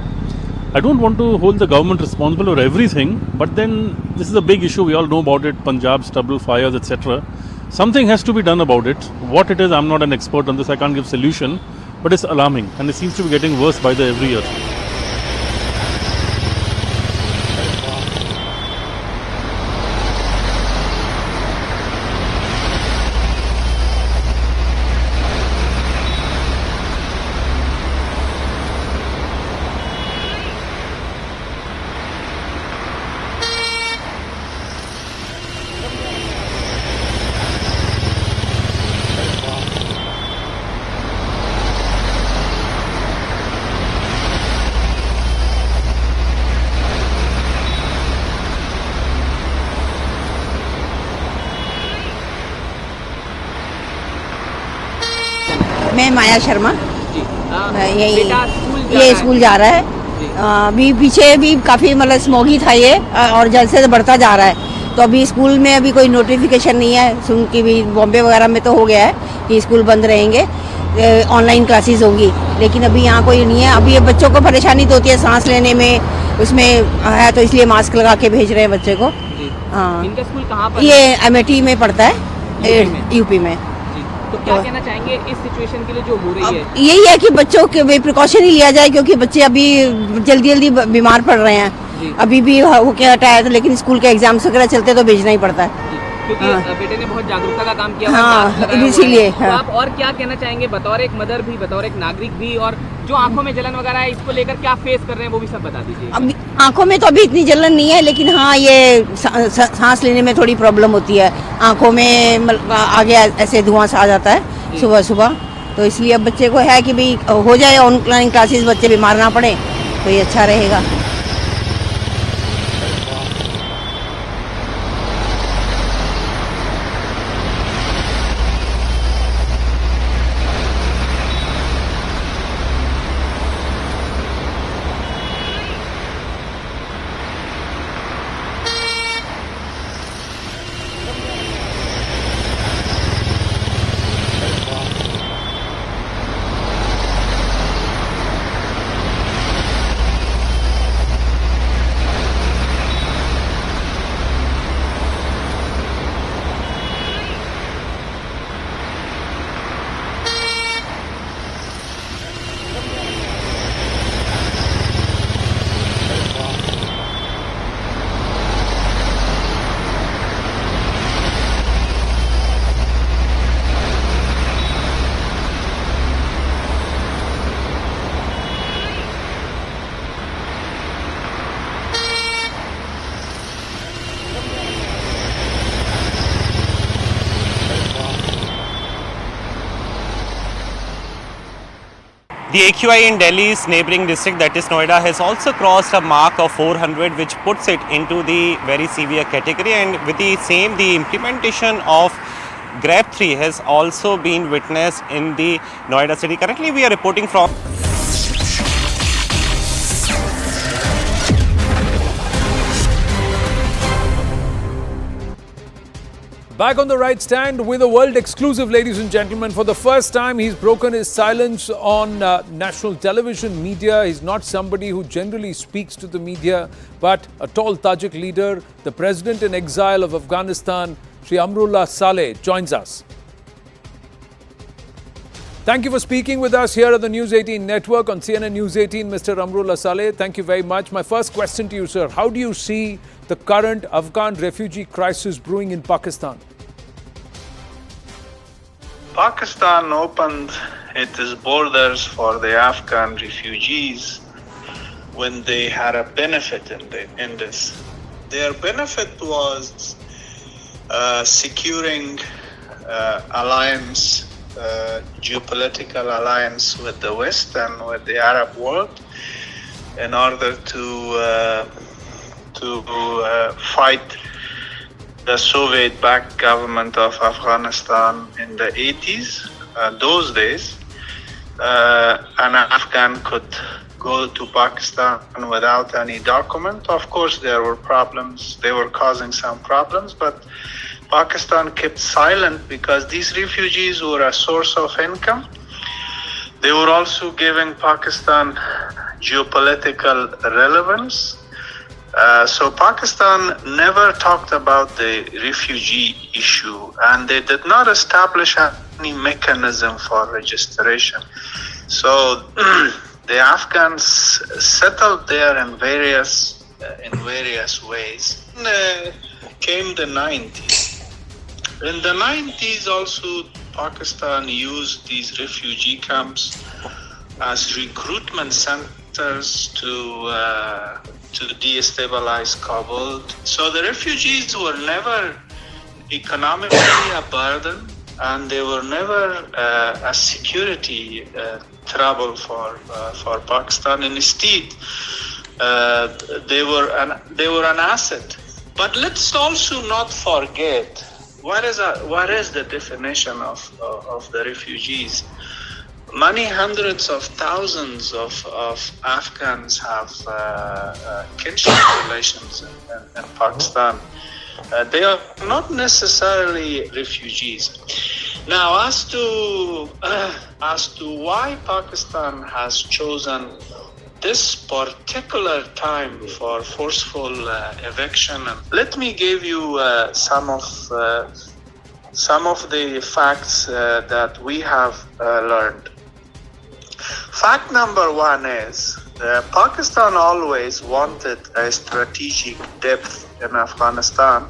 I don't want to hold the government responsible for everything, but then this is a big issue. We all know about it, Punjab, stubble, fires, etc. Something has to be done about it. What it is, I'm not an expert on this. I can't give solution, but it's alarming, and it seems to be getting worse by the every year. मैं माया शर्मा ये school जा रहा है अभी पीछे भी काफ़ी मतलब स्मॉगी था ये और जल्द से बढ़ता जा रहा है तो अभी स्कूल में अभी कोई नोटिफिकेशन नहीं है सुन की भी बॉम्बे वगैरह में तो हो गया है कि स्कूल बंद रहेंगे ऑनलाइन क्लासेस होंगी लेकिन अभी यहाँ कोई नहीं है अभी ये बच्चों को परेशानी तो होती है सांस लेने में उसमें है तो इसलिए मास्क लगा के भेज रहे हैं बच्चे को हाँ इनका स्कूल कहाँ पर ये अमेठी में पढ़ता है यूपी में तो क्या कहना चाहेंगे इस सिचुएशन के लिए जो हो रही है यही है कि बच्चों के प्रिकॉशन ही लिया जाए क्योंकि बच्चे अभी जल्दी जल्दी बीमार पड़ रहे हैं अभी भी हो के हटाया था लेकिन स्कूल के एग्जाम्स वगैरह चलते तो भेजना ही पड़ता है क्योंकि बेटे ने बहुत जागरूकता का काम किया हाँ इसीलिए तो आप और क्या कहना चाहेंगे बतौर एक मदर भी बतौर एक नागरिक भी और जो आंखों में जलन वगैरह है इसको लेकर क्या फेस कर रहे हैं वो भी सब बता दीजिए अभी आंखों में तो अभी इतनी जलन नहीं है लेकिन हाँ ये सांस लेने में थोड़ी प्रॉब्लम होती है आंखों में आगे ऐसे धुआं सा आ जाता है सुबह सुबह तो इसलिए अब बच्चे को है कि भाई हो जाए ऑनलाइन क्लासेस बच्चे बीमार ना पड़े तो ये अच्छा रहेगा The AQI in Delhi's neighbouring district, that is Noida, has also crossed a mark of 400, which puts it into the very severe category. And with the same, the implementation of Grab 3 has also been witnessed in the Noida city. Currently, we are reporting from Back on the right stand with a world exclusive, ladies and gentlemen. For the first time, he's broken his silence on national television media. He's not somebody who generally speaks to the media, but a tall Tajik leader, the president in exile of Afghanistan, Shri Amrullah Saleh, joins us. Thank you for speaking with us here at the News 18 network on CNN News 18, Mr. Amrullah Saleh. Thank you very much. My first question to you, sir. How do you see the current Afghan refugee crisis brewing in Pakistan? Pakistan opened its borders for the Afghan refugees when they had a benefit in this. Their benefit was securing alliance, geopolitical alliance with the West and with the Arab world in order to fight the Soviet-backed government of Afghanistan in the 80s. Those days, an Afghan could go to Pakistan without any document. Of course, there were problems. They were causing some problems, but Pakistan kept silent because these refugees were a source of income. They were also giving Pakistan geopolitical relevance. So Pakistan never talked about the refugee issue, and they did not establish any mechanism for registration. So the Afghans settled there in various ways. Came the 90s. In the 90s also, Pakistan used these refugee camps as recruitment centers to destabilize Kabul. So the refugees were never economically a burden, and they were never a security trouble for Pakistan. Instead, they were an asset. But let's also not forget what is the definition of the refugees. Many hundreds of thousands of Afghans have kinship relations in Pakistan. They are not necessarily refugees. Now, as to why Pakistan has chosen this particular time for forceful eviction, let me give you some of the facts that we have learned. Fact number one is Pakistan always wanted a strategic depth in Afghanistan,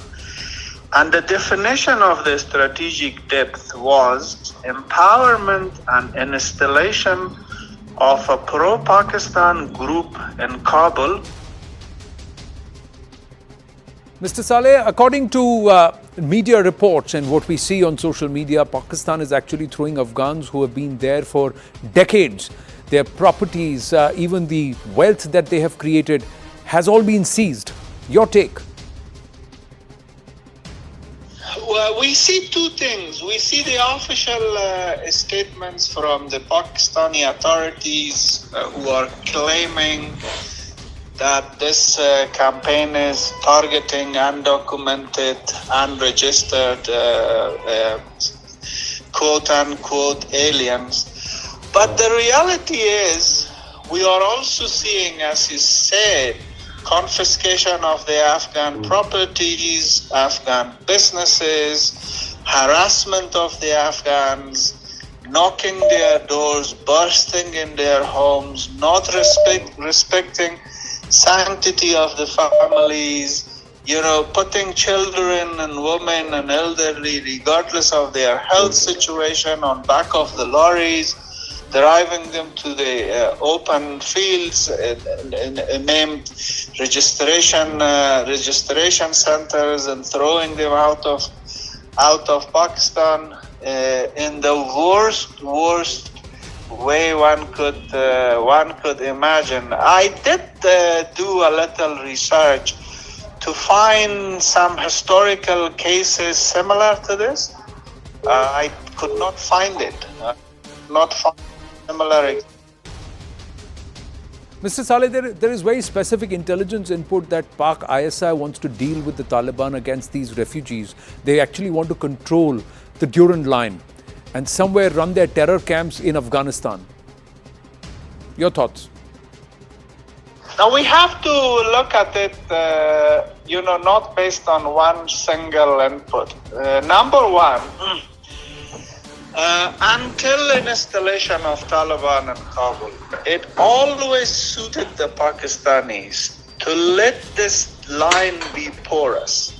and the definition of the strategic depth was empowerment and installation of a pro-Pakistan group in Kabul. Mr. Saleh, according to media reports and what we see on social media, Pakistan is actually throwing Afghans who have been there for decades. Their properties, even the wealth that they have created, has all been seized. Your take? Well, we see two things. We see the official statements from the Pakistani authorities who are claiming that this campaign is targeting undocumented, unregistered, quote-unquote aliens. But the reality is, we are also seeing, as you said, confiscation of the Afghan properties, Afghan businesses, harassment of the Afghans, knocking their doors, bursting in their homes, not respecting sanctity of the families, putting children and women and elderly, regardless of their health situation, on back of the lorries, driving them to the open fields named registration centers, and throwing them out of Pakistan in the worst way one could imagine. I did do a little research to find some historical cases similar to this. I could not find it. Not find similar. Mr. Saleh, there is very specific intelligence input that Pak ISI wants to deal with the Taliban against these refugees. They actually want to control the Durand line and somewhere run their terror camps in Afghanistan. Your thoughts? Now we have to look at it, not based on one single input. Number one, until an installation of Taliban in Kabul, it always suited the Pakistanis to let this line be porous,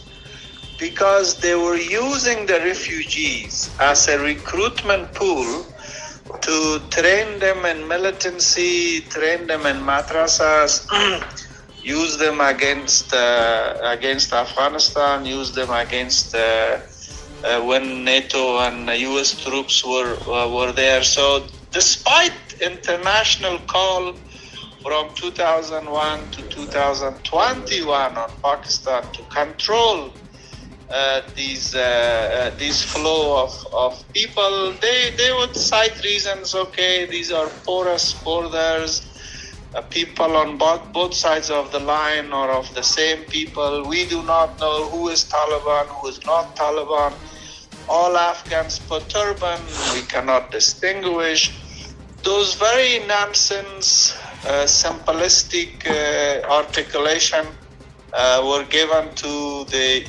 because they were using the refugees as a recruitment pool to train them in militancy, train them in madrasas, use them against Afghanistan, use them against when NATO and US troops were there. So despite international call from 2001 to 2021 on Pakistan to control these flow of people, they would cite reasons. Okay, these are porous borders. people on both sides of the line or of the same people. We do not know who is Taliban, who is not Taliban. All Afghans put turban. We cannot distinguish. Those very nonsense, simplistic articulation were given to the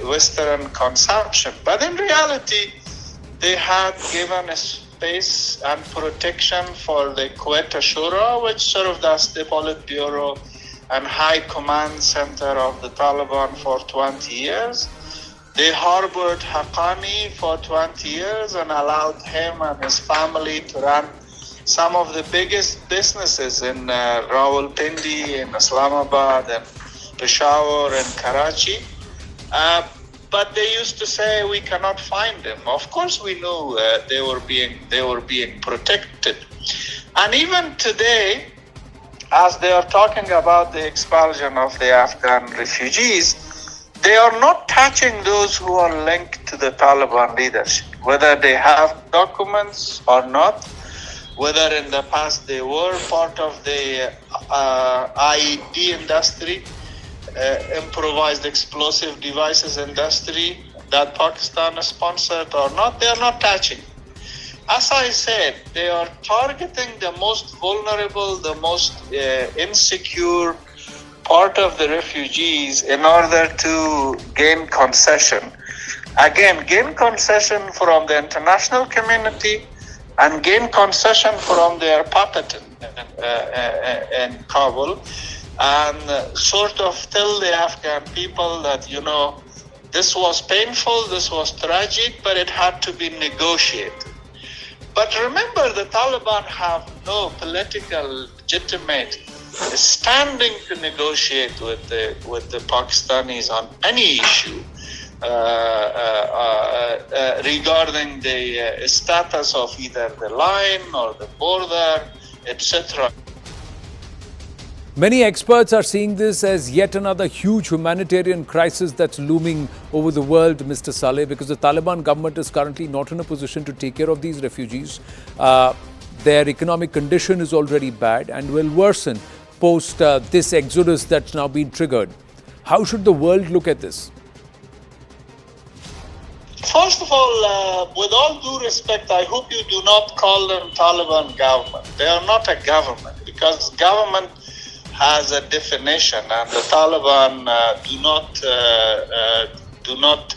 Western consumption. But in reality, they had given a space and protection for the Quetta Shura, which served as the Politburo and High Command Center of the Taliban for 20 years. They harbored Haqqani for 20 years and allowed him and his family to run some of the biggest businesses in Rawalpindi, in Islamabad, and Peshawar, and Karachi. But they used to say we cannot find them. Of course, we knew they were being protected. And even today, as they are talking about the expulsion of the Afghan refugees, they are not touching those who are linked to the Taliban leadership, whether they have documents or not, whether in the past they were part of the IED industry, improvised explosive devices industry that Pakistan is sponsored or not, they are not touching. As I said, they are targeting the most vulnerable, the most insecure part of the refugees in order to gain concession. Again, gain concession from the international community and gain concession from their puppet in Kabul, and sort of tell the Afghan people that, you know, this was painful, this was tragic, but it had to be negotiated. But remember, the Taliban have no political legitimate standing to negotiate with the Pakistanis on any issue regarding the status of either the line or the border, etc. Many experts are seeing this as yet another huge humanitarian crisis that's looming over the world, Mr. Saleh, because the Taliban government is currently not in a position to take care of these refugees. Their economic condition is already bad and will worsen post this exodus that's now been triggered. How should the world look at this? First of all, with all due respect, I hope you do not call them Taliban government. They are not a government, because government has a definition, and the Taliban do not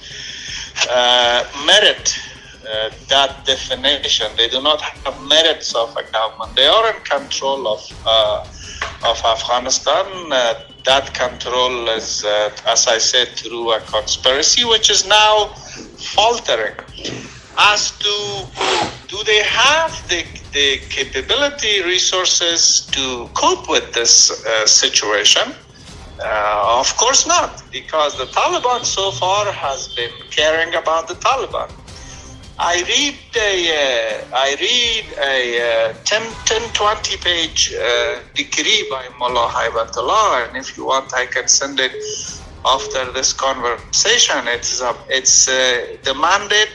merit that definition. They do not have merits of a government. They are in control of Afghanistan. That control is, as I said, through a conspiracy, which is now faltering. As to, do they have the capability, resources to cope with this situation? Of course not, because the Taliban so far has been caring about the Taliban. I read a 20 page decree by Mullah Haibatullah, and if you want, I can send it after this conversation. It's the mandate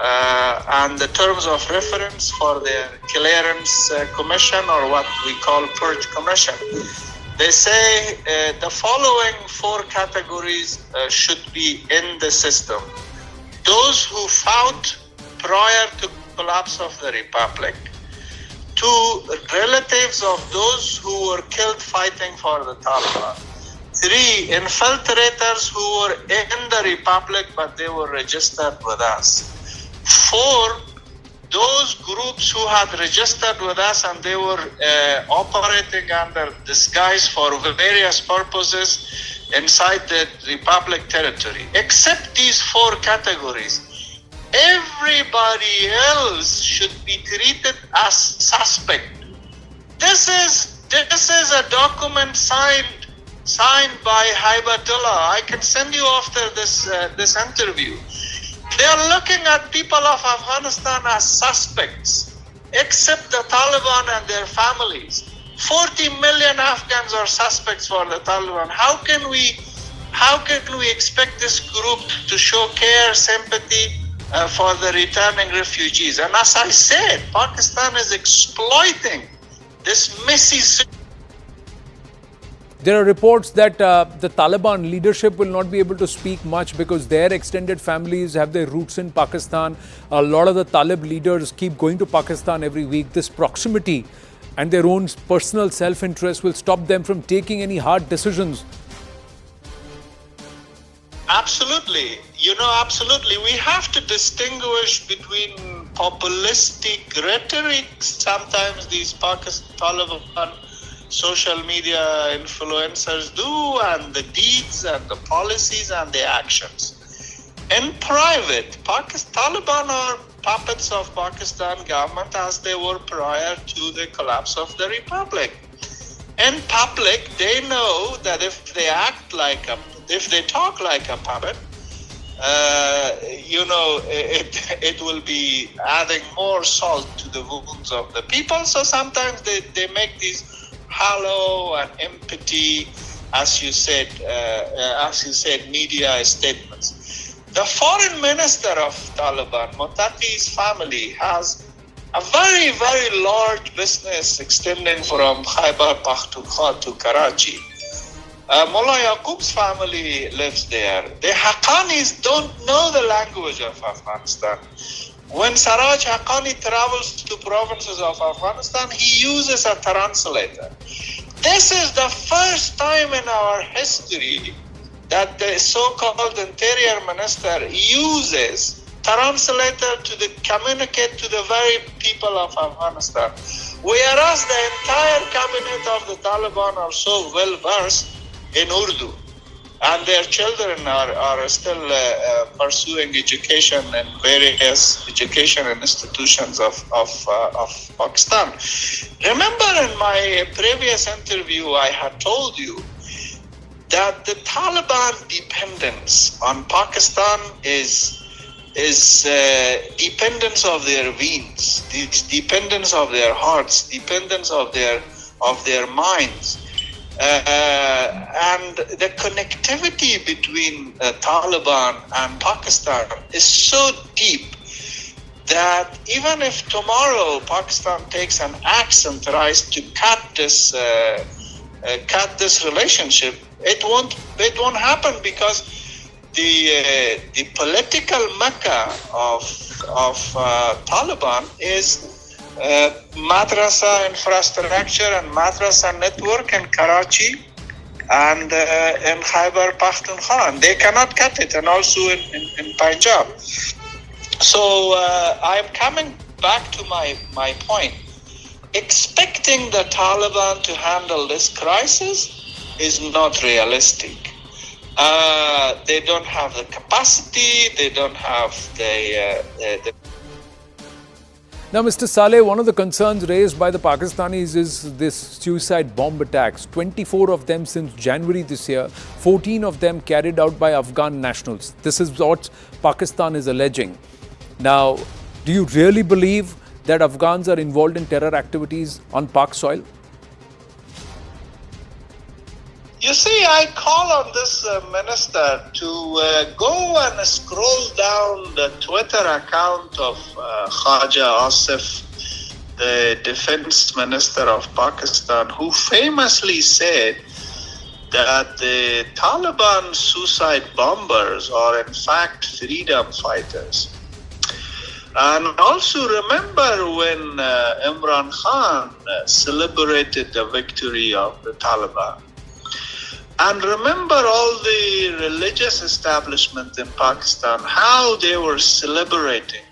and the terms of reference for the clearance commission, or what we call purge commission. They say the following 4 categories should be in the system. Those who fought prior to collapse of the republic. 2, relatives of those who were killed fighting for the Taliban. 3, infiltrators who were in the republic but they were registered with us. 4, those groups who had registered with us and they were operating under disguise for various purposes inside the republic territory. Except these 4 categories, everybody else should be treated as suspect. This is a document signed by Haibatullah. I can send you after this interview. They are looking at people of Afghanistan as suspects, except the Taliban and their families. 40 million Afghans are suspects for the Taliban. How can we expect this group to show care, sympathy for the returning refugees? And as I said, Pakistan is exploiting this messy situation There are reports that the Taliban leadership will not be able to speak much because their extended families have their roots in Pakistan. A lot of the Talib leaders keep going to Pakistan every week. This proximity and their own personal self-interest will stop them from taking any hard decisions. Absolutely. Absolutely. We have to distinguish between populistic rhetoric. Sometimes these Taliban social media influencers do, and the deeds and the policies and the actions. In private, Taliban are puppets of Pakistan government as they were prior to the collapse of the republic. In public, they know that if they talk like a puppet, it will be adding more salt to the wounds of the people. So sometimes they make these hollow and empty, as you said, media statements. The foreign minister of Taliban, Motaqi's family, has a very, very large business extending from Khyber Pakhtunkhwa to Karachi. Mullah Yaqub's family lives there. The Haqqanis don't know the language of Afghanistan. When Saraj Haqqani travels to provinces of Afghanistan, he uses a translator. This is the first time in our history that the so-called interior minister uses translator to communicate to the very people of Afghanistan. Whereas the entire cabinet of the Taliban are so well versed in Urdu, and their children are still pursuing education in various education institutions of Pakistan. Remember, in my previous interview, I had told you that the Taliban dependence on Pakistan is dependence of their veins, dependence of their hearts, dependence of their minds. And the connectivity between Taliban and Pakistan is so deep that even if tomorrow Pakistan takes an axe and tries to cut this relationship, it won't happen, because the political mecca of Taliban is madrasa infrastructure and madrasa network in Karachi and in Khyber Pakhtunkhwa, and they cannot cut it, and also in Punjab. So I'm coming back to my point. Expecting the Taliban to handle this crisis is not realistic. They don't have the capacity, they don't have the Now, Mr. Saleh, one of the concerns raised by the Pakistanis is this suicide bomb attacks. 24 of them since January this year, 14 of them carried out by Afghan nationals. This is what Pakistan is alleging. Now, do you really believe that Afghans are involved in terror activities on Pak soil? You see, I call on this minister to go and scroll down the Twitter account of Khaja Asif, the defense minister of Pakistan, who famously said that the Taliban suicide bombers are in fact freedom fighters. And also remember when Imran Khan celebrated the victory of the Taliban. And remember all the religious establishment in Pakistan, how they were celebrating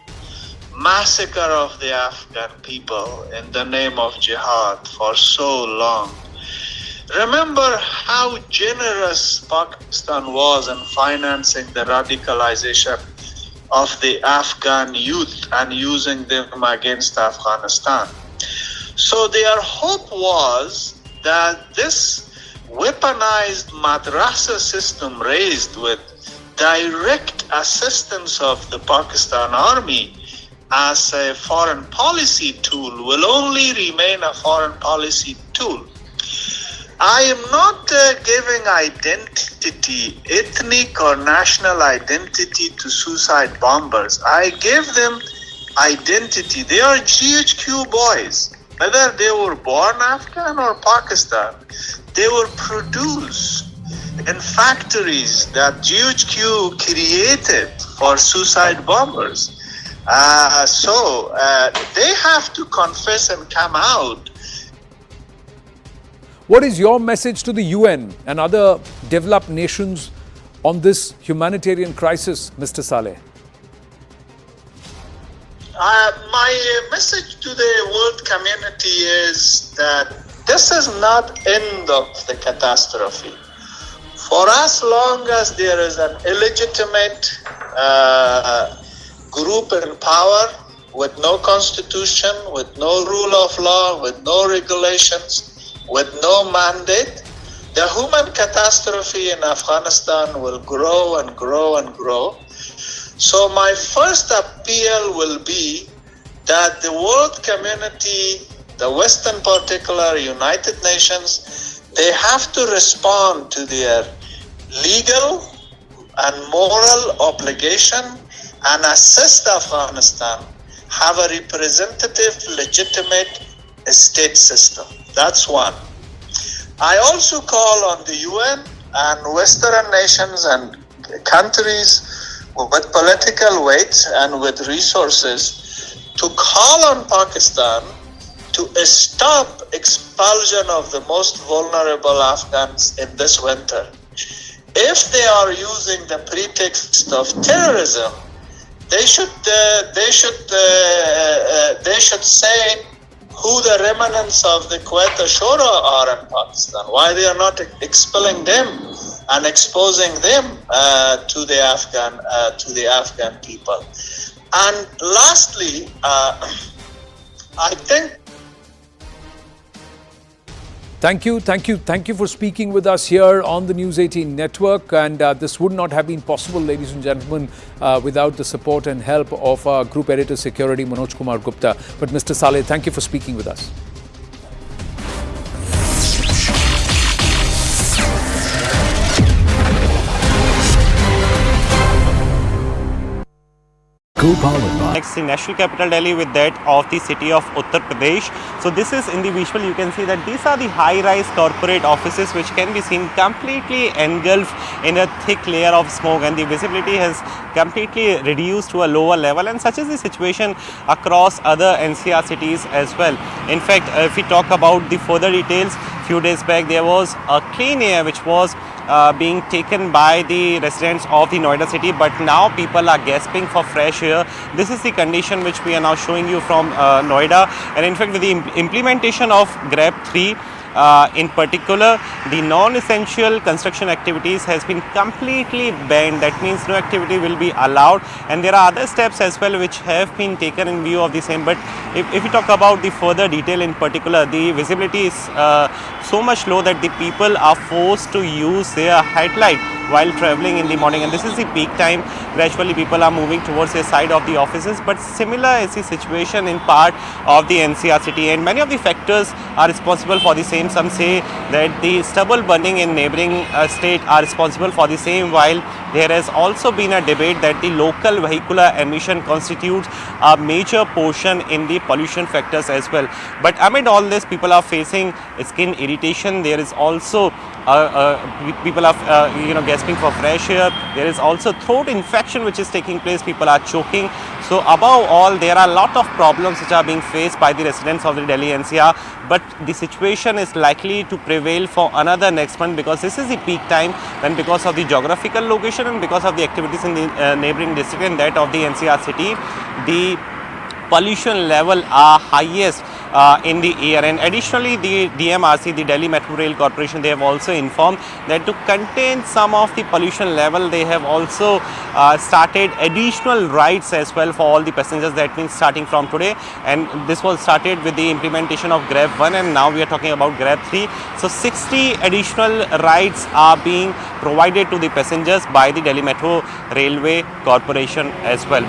massacre of the Afghan people in the name of jihad for so long. Remember how generous Pakistan was in financing the radicalization of the Afghan youth and using them against Afghanistan. So their hope was that this weaponized madrasa system raised with direct assistance of the Pakistan army as a foreign policy tool will only remain a foreign policy tool. I am not giving identity, ethnic or national identity to suicide bombers. I give them identity. They are GHQ boys, whether they were born Afghan or Pakistan. they were produced in factories that GHQ created for suicide bombers. So they have to confess and come out. What is your message to the UN and other developed nations on this humanitarian crisis, Mr. Saleh? My message to the world community is that this is not end of the catastrophe. For as long as there is an illegitimate group in power with no constitution, with no rule of law, with no regulations, with no mandate, the human catastrophe in Afghanistan will grow and grow and grow. So my first appeal will be that the world community, the West in particular, United Nations, they have to respond to their legal and moral obligation and assist Afghanistan have a representative, legitimate state system. That's one. I also call on the UN and Western nations and countries with political weight and with resources to call on Pakistan to stop expulsion of the most vulnerable Afghans in this winter. If they are using the pretext of terrorism, they should say who the remnants of the Quetta Shura are in Pakistan, why they are not expelling them and exposing them to the Afghan people. And lastly, I think. Thank you for speaking with us here on the News 18 network. And this would not have been possible, ladies and gentlemen, without the support and help of our Group Editor Security, Manoj Kumar Gupta. But Mr. Saleh, thank you for speaking with us. Next, the national capital Delhi with that of the city of Uttar Pradesh. So this is in the visual, you can see that these are the high-rise corporate offices which can be seen completely engulfed in a thick layer of smoke, and the visibility has completely reduced to a lower level, and such is the situation across other NCR cities as well. In fact, if we talk about the further details, few days back there was a clean air which was being taken by the residents of the Noida city, but now people are gasping for fresh air. This is the condition which we are now showing you from Noida, and in fact with the implementation of GRAB 3 in particular, the non-essential construction activities has been completely banned. That means no activity will be allowed, and there are other steps as well which have been taken in view of the same. But if we talk about the further detail in particular, the visibility is so much low that the people are forced to use their headlight while traveling in the morning, and this is the peak time. Gradually people are moving towards the side of the offices, but similar is the situation in part of the NCR city, and many of the factors are responsible for the same. Some say that the stubble burning in neighboring state are responsible for the same, while there has also been a debate that the local vehicular emission constitutes a major portion in the pollution factors as well. But amid all this, people are facing skin irritation. There is also people are gasping for fresh air. There is also throat infection which is taking place. People are choking. So above all, there are a lot of problems which are being faced by the residents of the Delhi NCR, but the situation is likely to prevail for another next month, because this is the peak time when, because of the geographical location and because of the activities in the neighboring district and that of the NCR city, the pollution level are highest in the air. And additionally, the DMRC, the Delhi Metro Rail Corporation, they have also informed that to contain some of the pollution level, they have also started additional rides as well for all the passengers. That means starting from today, and this was started with the implementation of GRAB 1, and now we are talking about GRAB 3. So 60 additional rides are being provided to the passengers by the Delhi Metro Railway Corporation as well.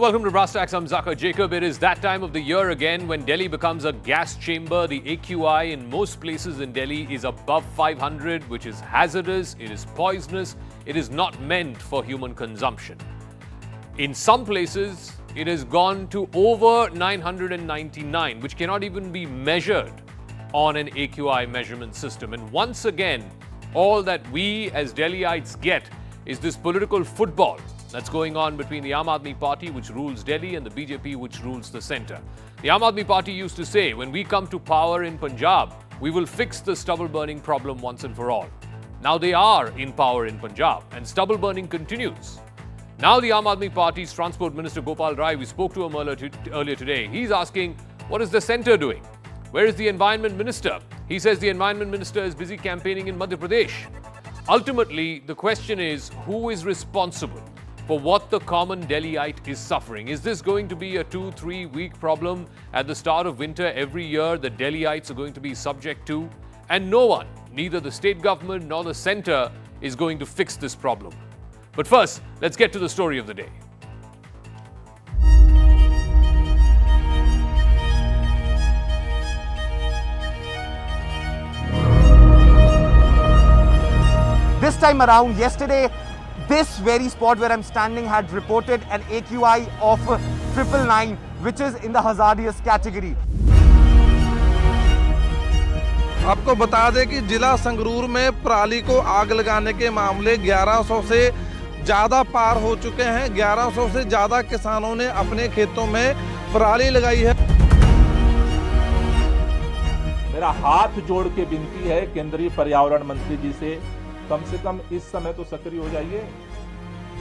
welcome to Brass Tacks. I'm Zaka Jacob. It is that time of the year again when Delhi becomes a gas chamber. The AQI in most places in Delhi is above 500, which is hazardous, it is poisonous, it is not meant for human consumption. In some places, it has gone to over 999, which cannot even be measured on an AQI measurement system. And once again, all that we as Delhiites get is this political football that's going on between the Aam Aadmi Party, which rules Delhi, and the BJP, which rules the centre. The Aam Aadmi Party used to say, when we come to power in Punjab, we will fix the stubble burning problem once and for all. Now they are in power in Punjab, and stubble burning continues. Now the Aam Aadmi Party's Transport Minister Gopal Rai, we spoke to him earlier today, he's asking, what is the centre doing? Where is the Environment Minister? He says the Environment Minister is busy campaigning in Madhya Pradesh. Ultimately, the question is, who is responsible for what the common Delhiite is suffering? Is this going to be a 2-3 week problem at the start of winter every year that Delhiites are going to be subject to? And no one, neither the state government nor the centre, is going to fix this problem. But first, let's get to the story of the day. This time around, yesterday, this very spot where I'm standing had reported an AQI of 999, which is in the hazardous category. आपको बता दें कि जिला संगरूर में पराली को आग लगाने के मामले 1100 से ज़्यादा पार हो चुके हैं। 1100 से ज़्यादा किसानों ने अपने खेतों में पराली लगाई है। मेरा हाथ जोड़ के विनती है केंद्रीय पर्यावरण मंत्री जी से कम इस समय तो सक्रिय हो जाइए।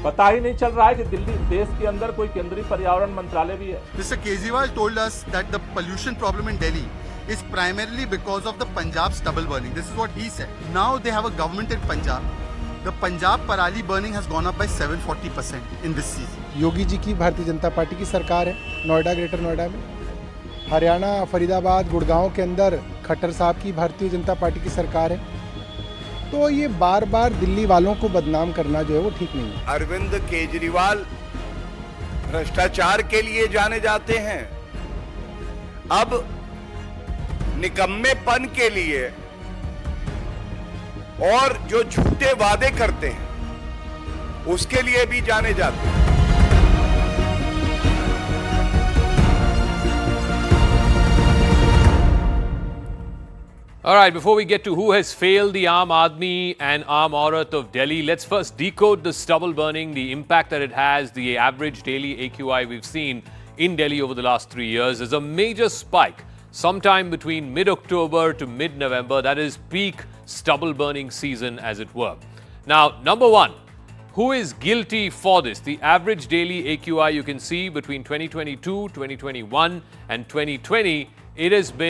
पता ही नहीं चल रहा है कि दिल्ली देश के अंदर कोई केंद्रीय पर्यावरण मंत्रालय भी है। Mr. Kejriwal told us that the pollution problem in Delhi is primarily because of the Punjab stubble burning. This is what he said. Now they have a government in Punjab. The Punjab parali burning has gone up by 740% in this season. Yogi ji की Bharatiya Janata party की सरकार है Noida, greater Noida में। हरियाणा, फरीदाबाद, गुड़गांव के अंदर खट्टर साहब की Bharatiya Janata party की सरकार है। तो ये बार बार दिल्ली वालों को बदनाम करना जो है वो ठीक नहीं है। अरविंद केजरीवाल भ्रष्टाचार के लिए जाने जाते हैं, अब निकम्मेपन के लिए और जो झूठे वादे करते हैं उसके लिए भी जाने जाते हैं। All right, before we get to who has failed the Aam Aadmi and Aam Aurat of Delhi, let's first decode the stubble burning, the impact that it has, the average daily AQI we've seen in Delhi over the last 3 years. There's a major spike sometime between mid-October to mid-November. That is peak stubble burning season, as it were. Now, number one, who is guilty for this? The average daily AQI you can see between 2022, 2021 and 2020, it has been